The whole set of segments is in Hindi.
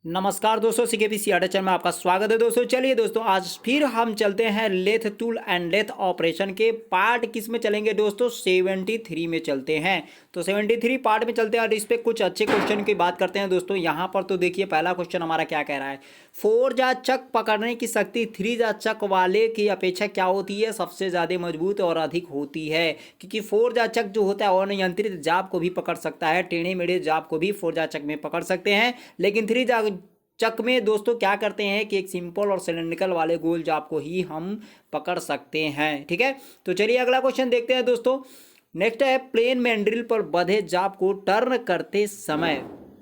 नमस्कार दोस्तों, सीकेपीसी आर्ट चैनल में आपका स्वागत है दोस्तों। चलिए दोस्तों, आज फिर हम चलते हैं lathe tool and lathe operation के पार्ट किस में चलेंगे दोस्तों, 73 में चलते हैं। तो 73 पार्ट में चलते हैं और इस पे कुछ अच्छे क्वेश्चन की बात करते हैं दोस्तों। यहाँ पर तो देखिए पहला क्वेश्चन हमारा क्या कह रहा है, 4 जा चक पकड़ने की शक्ति 3 जा चक वाले की अपेक्षा क्या होती है, सबसे ज़्यादा मजबूत और अधिक होती है। क्योंकि 4 जा चक जो होता है अनियंत्रित जाप को भी पकड़ सकता है, टेढ़े मेढ़े जाप को भी 4 जा चक में पकड़ सकते हैं, लेकिन 3 जा चक में दोस्तों क्या करते हैं कि एक सिंपल और सिलेंड्रिकल वाले गोल जाप को ही हम पकड़ सकते हैं। ठीक है, तो चलिए अगला क्वेश्चन देखते हैं दोस्तों। नेक्स्ट है, प्लेन मैंड्रिल पर बंधे जाप को टर्न करते समय,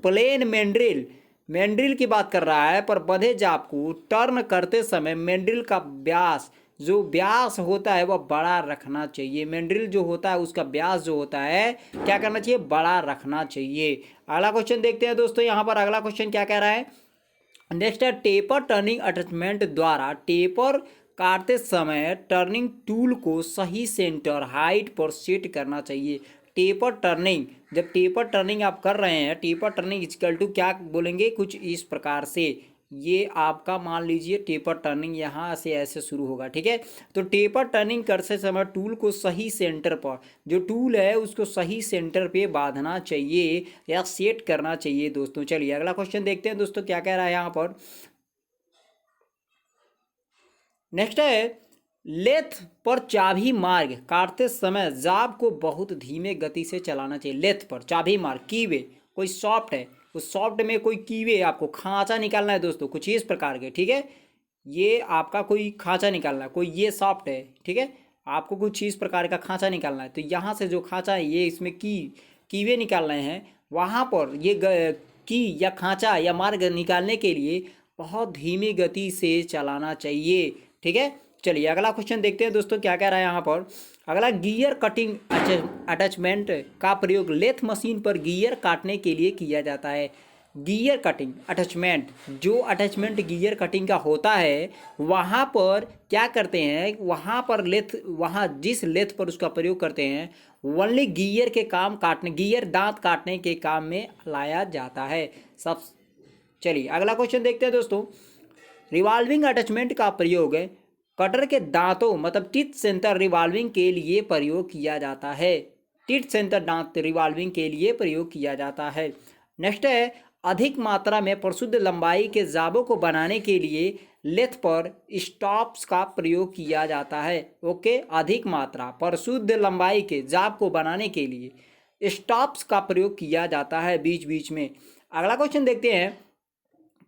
प्लेन मैंड्रिल मैंड्रिल की बात कर रहा है, पर बंधे जाप को टर्न करते समय मैंड्रिल का व्यास जो व्यास होता है वह बड़ा रखना चाहिए। मैंड्रिल जो होता है उसका व्यास जो होता है क्या करना चाहिए, बड़ा रखना चाहिए। अगला क्वेश्चन देखते हैं दोस्तों। यहाँ पर अगला क्वेश्चन क्या कह रहा है, नेक्स्ट है, टेपर टर्निंग अटैचमेंट द्वारा टेपर काटते समय टर्निंग टूल को सही सेंटर हाइट पर सेट करना चाहिए। टेपर टर्निंग, जब टेपर टर्निंग आप कर रहे हैं, टेपर टर्निंग इक्वल टू क्या बोलेंगे, कुछ इस प्रकार से, ये आपका मान लीजिए टेपर टर्निंग यहाँ से ऐसे शुरू होगा। ठीक है, तो टेपर टर्निंग करते समय टूल को सही सेंटर पर, जो टूल है उसको सही सेंटर पे बांधना चाहिए या सेट करना चाहिए दोस्तों। चलिए अगला क्वेश्चन देखते हैं दोस्तों क्या कह रहा है यहाँ पर। नेक्स्ट है, लेथ पर चाबी मार्ग काटते समय जाब को बहुत धीमे गति से चलाना चाहिए। लेथ पर चाबी मार्ग, कीवे कोई सॉफ्ट है, उस सॉफ्ट में कोई कीवे आपको खांचा निकालना है दोस्तों, कुछ इस प्रकार के। ठीक है, ये आपका कोई खांचा निकालना है, कोई ये सॉफ्ट है, ठीक है, आपको कुछ इस प्रकार का खांचा निकालना है। तो यहाँ से जो खांचा है ये इसमें कीवे निकालने हैं, वहाँ पर ये की या खांचा या मार्ग निकालने के लिए बहुत धीमी गति से चलाना चाहिए। ठीक है, चलिए अगला क्वेश्चन देखते हैं दोस्तों क्या कह रहा है यहाँ पर। अगला, गियर कटिंग अटैचमेंट का प्रयोग लेथ मशीन पर गियर काटने के लिए किया जाता है। गियर कटिंग अटैचमेंट, जो अटैचमेंट गियर कटिंग का होता है वहाँ पर क्या करते हैं, वहाँ पर लेथ, वहाँ जिस लेथ पर उसका प्रयोग करते हैं ओनली गियर के काम काटने, गियर दांत काटने के काम में लाया जाता है सब। चलिए अगला क्वेश्चन देखते हैं दोस्तों। रिवॉल्विंग अटैचमेंट का प्रयोग कटर के दांतों मतलब टीथ सेंटर रिवॉल्विंग के लिए प्रयोग किया जाता है। टीथ सेंटर दांत रिवॉल्विंग के लिए प्रयोग किया जाता है। नेक्स्ट है, अधिक मात्रा में प्रशुद्ध लंबाई के जाबों को बनाने के लिए लेथ पर स्टॉप्स का प्रयोग किया जाता है। ओके, अधिक मात्रा प्रशुद्ध लंबाई के जाब को बनाने के लिए स्टॉप्स का प्रयोग किया जाता है बीच बीच में। अगला क्वेश्चन देखते हैं,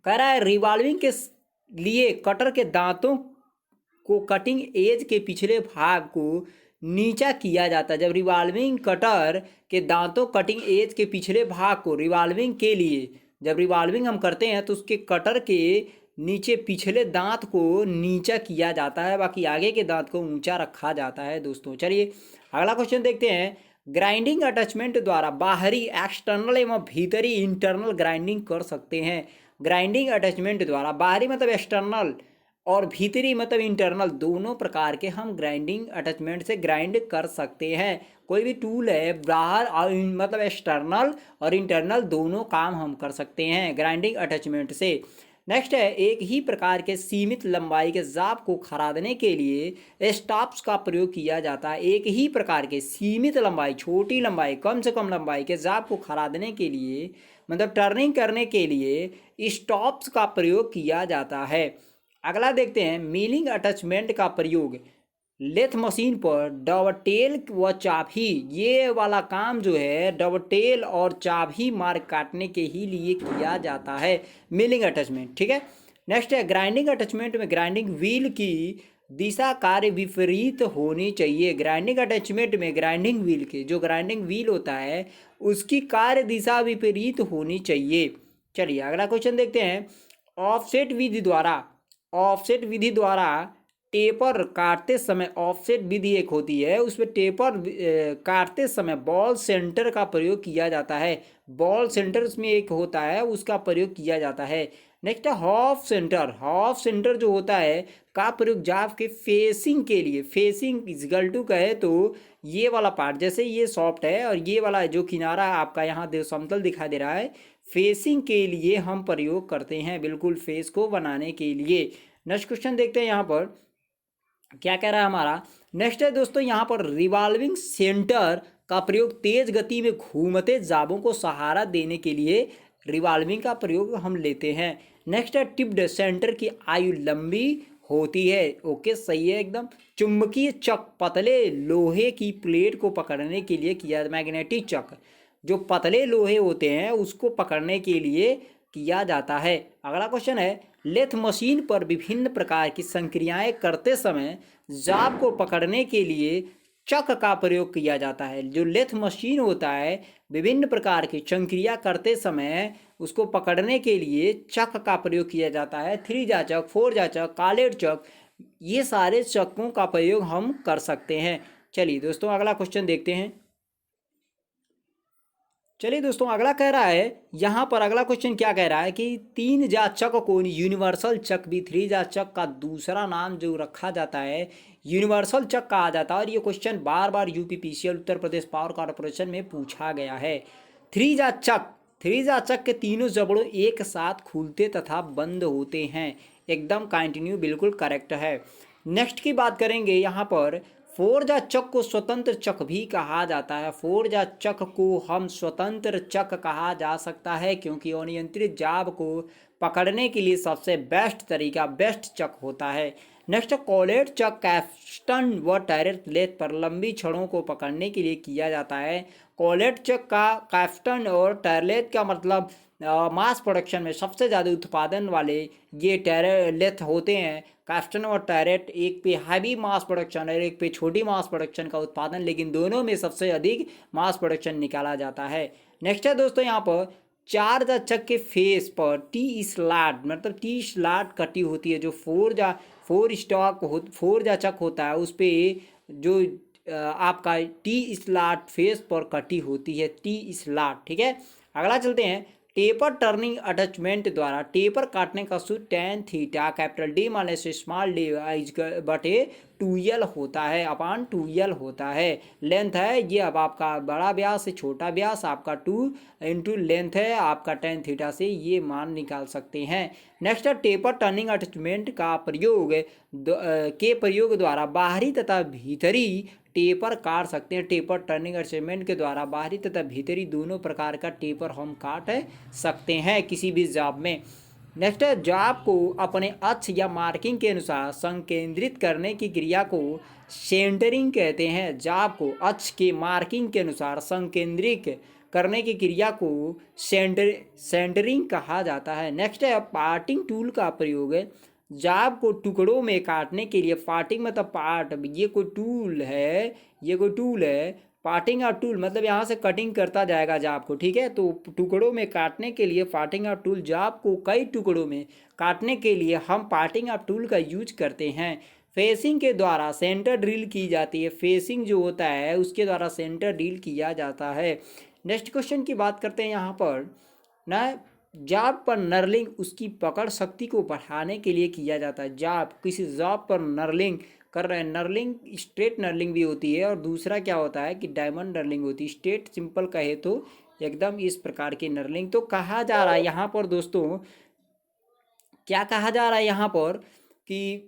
कह रहा है रिवॉल्विंग के लिए कटर के दांतों को कटिंग एज के पिछले भाग को नीचा किया जाता है। जब रिवॉल्विंग कटर के दांतों कटिंग एज के पिछले भाग को रिवॉल्विंग के लिए, जब रिवॉल्विंग हम करते हैं तो उसके कटर के नीचे पिछले दांत को नीचा किया जाता है, बाकी आगे के दांत को ऊंचा रखा जाता है दोस्तों। चलिए अगला क्वेश्चन देखते हैं। ग्राइंडिंग अटैचमेंट द्वारा बाहरी एक्सटर्नल एवं भीतरी इंटरनल ग्राइंडिंग कर सकते हैं। ग्राइंडिंग अटैचमेंट द्वारा बाहरी मतलब एक्सटर्नल और भीतरी मतलब इंटरनल, दोनों प्रकार के हम ग्राइंडिंग अटैचमेंट से ग्राइंड कर सकते हैं। कोई भी टूल है बाहर और मतलब एक्सटर्नल और इंटरनल दोनों काम हम कर सकते हैं ग्राइंडिंग अटैचमेंट से। नेक्स्ट है, एक ही प्रकार के सीमित लंबाई के जाप को खरादने के लिए स्टॉप्स का प्रयोग किया जाता है। एक ही प्रकार के सीमित लंबाई, छोटी लंबाई, कम से कम लंबाई के जाप को खरादने के लिए मतलब टर्निंग करने के लिए स्टॉप्स का प्रयोग किया जाता है। अगला देखते हैं, मिलिंग अटैचमेंट का प्रयोग लेथ मशीन पर डबटेल व चाबी, ये वाला काम जो है डबटेल और चाबी मार्ग काटने के ही लिए किया जाता है, मिलिंग अटैचमेंट। ठीक है, नेक्स्ट है, ग्राइंडिंग अटैचमेंट में ग्राइंडिंग व्हील की दिशा कार्य विपरीत होनी चाहिए। ग्राइंडिंग अटैचमेंट में ग्राइंडिंग व्हील के, जो ग्राइंडिंग व्हील होता है उसकी कार्य दिशा विपरीत होनी चाहिए। चलिए अगला क्वेश्चन देखते हैं। ऑफसेट विधि द्वारा, ऑफसेट विधि द्वारा टेपर काटते समय, ऑफसेट विधि एक होती है उसमें टेपर काटते समय बॉल सेंटर का प्रयोग किया जाता है। बॉल सेंटर उसमें एक होता है उसका प्रयोग किया जाता है। नेक्स्ट है हाफ सेंटर, हाफ सेंटर जो होता है का प्रयोग जाब के फेसिंग के लिए, फेसिंग इक्वल टू कहे तो ये वाला पार्ट, जैसे ये सॉफ्ट है और ये वाला जो किनारा आपका यहाँ समतल दिखाई दे रहा है, फेसिंग के लिए हम प्रयोग करते हैं, बिल्कुल फेस को बनाने के लिए। नेक्स्ट क्वेश्चन देखते हैं यहाँ पर क्या कह रहा है हमारा। नेक्स्ट है दोस्तों यहाँ पर रिवॉल्विंग सेंटर का प्रयोग तेज गति में घूमते जाबों को सहारा देने के लिए रिवॉल्विंग का प्रयोग हम लेते हैं। नेक्स्ट है टिप्ड सेंटर की आयु लंबी होती है। ओके, सही है एकदम। चुंबकीय चक पतले लोहे की प्लेट को पकड़ने के लिए किया, मैग्नेटिक चक जो पतले लोहे होते हैं उसको पकड़ने के लिए किया जाता है। अगला क्वेश्चन है लेथ मशीन पर विभिन्न प्रकार की संक्रियाएं करते समय जाब को पकड़ने के लिए चक का प्रयोग किया जाता है। जो लेथ मशीन होता है विभिन्न प्रकार की संक्रिया करते समय उसको पकड़ने के लिए चक का प्रयोग किया जाता है। 3 चक, 4 चक, कालेट चक, ये सारे चक्कों का प्रयोग हम कर सकते हैं। चलिए दोस्तों अगला क्वेश्चन देखते हैं। चलिए दोस्तों अगला कह रहा है यहाँ पर अगला क्वेश्चन क्या कह रहा है कि 3 चक को यूनिवर्सल चक भी 3 चक का दूसरा नाम जो रखा जाता है यूनिवर्सल चक कहा जाता है। और ये क्वेश्चन बार बार UPPCL Uttar Pradesh power corporation में पूछा गया है। 3 चक के तीनों जबड़ों एक साथ खुलते तथा बंद होते हैं। एकदम कंटिन्यू, बिल्कुल करेक्ट है। नेक्स्ट की बात करेंगे यहाँ पर 4 चक को स्वतंत्र चक भी कहा जाता है। 4 चक को हम स्वतंत्र चक कहा जा सकता है क्योंकि अनियंत्रित जाब को पकड़ने के लिए सबसे बेस्ट चक होता है। नेक्स्ट कॉलेट चक कैप्स्टन व टैरेट लेथ पर लंबी छड़ों को पकड़ने के लिए किया जाता है। कॉलेट चक का कैप्स्टन और टैरलेथ का मतलब मास प्रोडक्शन में सबसे ज़्यादा उत्पादन वाले ये टैरलेथ होते हैं। कैप्स्टन और टैरेट एक पे हैवी मास प्रोडक्शन और एक पे छोटी मास प्रोडक्शन का उत्पादन, लेकिन दोनों में सबसे अधिक मास प्रोडक्शन निकाला जाता है। नेक्स्ट है दोस्तों यहाँ पर 4 चक के फेस पर टी स्लॉट मतलब टी स्लॉट कटी होती है। जो 4 चक होता है उस पर जो आपका टी स्लॉट फेस पर कटी होती है, टी स्लॉट। ठीक है, अगला चलते हैं। टेपर टर्निंग अटैचमेंट द्वारा टेपर काटने का सूत्र tan theta capital D minus small D बटे 2l होता है, अपान 2l होता है। लेंथ है ये, अब आपका बड़ा व्यास से छोटा व्यास आपका 2 इंटू लेंथ है आपका tan थीटा से ये मान निकाल सकते हैं। नेक्स्ट है टेपर टर्निंग अटैचमेंट का प्रयोग द्वारा बाहरी तथा भीतरी टेपर काट सकते हैं। टेपर टर्निंग अटैचमेंट के द्वारा बाहरी तथा भीतरी दोनों प्रकार का टेपर हम काट सकते हैं किसी भी जाब में। नेक्स्ट है जाब को अपने अक्ष या मार्किंग के अनुसार संकेंद्रित करने की क्रिया को सेंटरिंग कहते हैं। जाब को अक्ष के मार्किंग के अनुसार संकेंद्रित करने की क्रिया को सेंटरिंग कहा जाता है। नेक्स्ट है पार्टिंग टूल का प्रयोग है। जाब को टुकड़ों में काटने के लिए पार्टिंग मतलब पार्ट, ये कोई टूल है। पार्टिंग और टूल मतलब यहाँ से कटिंग करता जाएगा जाब को। ठीक है, तो टुकड़ों में काटने के लिए पार्टिंग और टूल, जाब को कई टुकड़ों में काटने के लिए हम पार्टिंग और टूल का यूज करते हैं। फेसिंग के द्वारा सेंटर ड्रिल की जाती है। फेसिंग जो होता है उसके द्वारा सेंटर ड्रिल किया जाता है। नेक्स्ट क्वेश्चन की बात करते हैं यहाँ पर ना, जाब पर नर्लिंग उसकी पकड़ शक्ति को बढ़ाने के लिए किया जाता है। किसी जाब पर नर्लिंग कर रहे हैं, नर्लिंग स्ट्रेट नर्लिंग भी होती है और दूसरा क्या होता है कि डायमंड नर्लिंग होती है। स्ट्रेट सिंपल कहे तो एकदम इस प्रकार की नर्लिंग। तो कहा जा रहा है यहाँ पर दोस्तों, क्या कहा जा रहा है यहाँ पर कि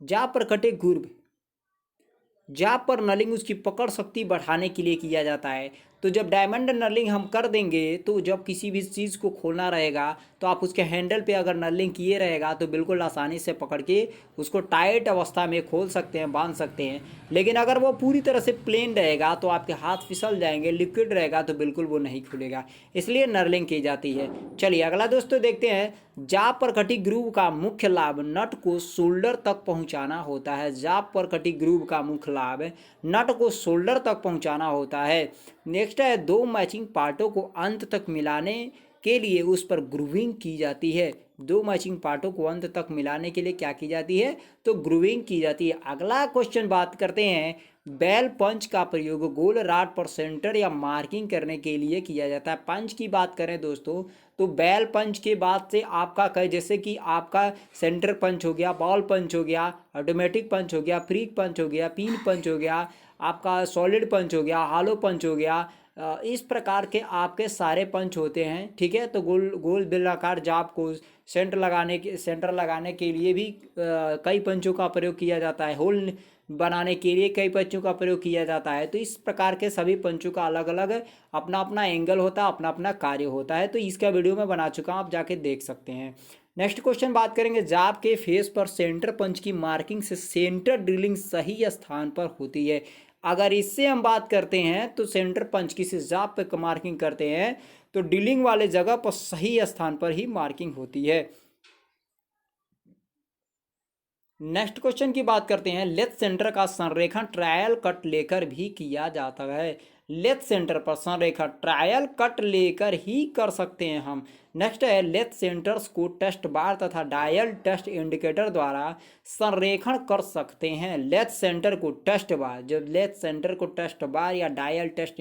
जाब पर कटे गुर्ब, जाब पर नर्लिंग उसकी पकड़ शक्ति बढ़ाने के लिए किया जाता है। तो जब डायमंड नर्लिंग हम कर देंगे तो जब किसी भी चीज़ को खोलना रहेगा तो आप उसके हैंडल पे अगर नर्लिंग किए रहेगा तो बिल्कुल आसानी से पकड़ के उसको टाइट अवस्था में खोल सकते हैं, बांध सकते हैं। लेकिन अगर वो पूरी तरह से प्लेन रहेगा तो आपके हाथ फिसल जाएंगे, लिक्विड रहेगा तो बिल्कुल वो नहीं खुलेगा, इसलिए नर्लिंग की जाती है। चलिए अगला दोस्तों देखते हैं। जाब पर कटी ग्रूव का मुख्य लाभ नट को शोल्डर तक पहुंचाना होता है। जाब पर कटी ग्रूव का मुख्य लाभ नट को शोल्डर तक पहुंचाना होता है। नेक्स्ट है 2 मैचिंग पार्टों को अंत तक मिलाने के लिए उस पर ग्रूविंग की जाती है। 2 मैचिंग पार्टों को अंत तक मिलाने के लिए क्या की जाती है, तो ग्रूविंग की जाती है। अगला क्वेश्चन बात करते हैं बैल पंच का प्रयोग गोल राड पर सेंटर या मार्किंग करने के लिए किया जाता है। पंच की बात करें दोस्तों तो बैल पंच के बाद से आपका कहे जैसे कि आपका सेंटर पंच हो गया, बॉल पंच हो गया, ऑटोमेटिक पंच हो गया, फ्रीक पंच हो गया, पिन पंच हो गया, आपका सॉलिड पंच हो गया, हॉलो पंच हो गया, इस प्रकार के आपके सारे पंच होते हैं। ठीक है, तो गोल गोल बेलाकार जाप को सेंटर लगाने के लिए भी कई पंचों का प्रयोग किया जाता है। होल बनाने के लिए कई पंचों का प्रयोग किया जाता है। तो इस प्रकार के सभी पंचों का अलग अलग अपना अपना एंगल होता है, अपना अपना कार्य होता है। तो इसका वीडियो मैं बना चुका हूँ, आप जाके देख सकते हैं। नेक्स्ट क्वेश्चन बात करेंगे, जाप के फेस पर सेंटर पंच की मार्किंग से सेंटर ड्रिलिंग सही स्थान पर होती है। अगर इससे हम बात करते हैं तो सेंटर पंच किसी जाप पे मार्किंग करते हैं तो ड्रिलिंग वाले जगह पर सही स्थान पर ही मार्किंग होती है। नेक्स्ट क्वेश्चन की बात करते हैं, लेथ सेंटर का संरेखण ट्रायल कट लेकर भी किया जाता है। लेथ सेंटर पर संरेखण ट्रायल कट लेकर ही कर सकते हैं हम। नेक्स्ट है, लेथ सेंटर्स को टेस्ट बार तथा डायल टेस्ट इंडिकेटर द्वारा संरेखण कर सकते हैं। लेथ सेंटर को टेस्ट बार, जब लेथ सेंटर को टेस्ट बार या डायल टेस्ट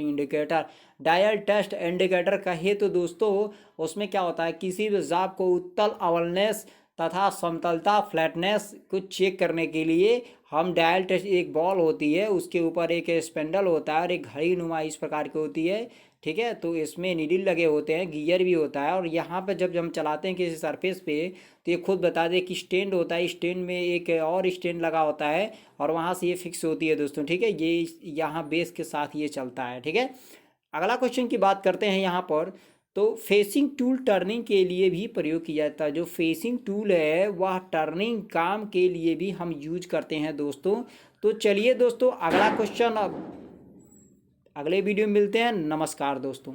इंडिकेटर कहे तो दोस्तों उसमें क्या होता है, किसी भी जाप को उत्तल अवलनेस तथा समतलता फ्लैटनेस को चेक करने के लिए हम डायल टेस्ट, एक बॉल होती है उसके ऊपर एक स्पेंडल होता है और एक घड़ी नुमा इस प्रकार की होती है। ठीक है, तो इसमें नीडल लगे होते हैं, गियर भी होता है, और यहाँ पे जब हम चलाते हैं किसी सरफेस पे तो ये खुद बता दे कि स्टैंड होता है, स्टैंड में एक और स्टैंड लगा होता है और वहाँ से ये फिक्स होती है दोस्तों। ठीक है, ये यहाँ बेस के साथ ये चलता है। ठीक है, अगला क्वेश्चन की बात करते हैं यहाँ पर, तो फेसिंग टूल टर्निंग के लिए भी प्रयोग किया जाता है। जो फेसिंग टूल है वह टर्निंग काम के लिए भी हम यूज करते हैं दोस्तों। तो चलिए दोस्तों, अगला क्वेश्चन अब अगले वीडियो में मिलते हैं। नमस्कार दोस्तों।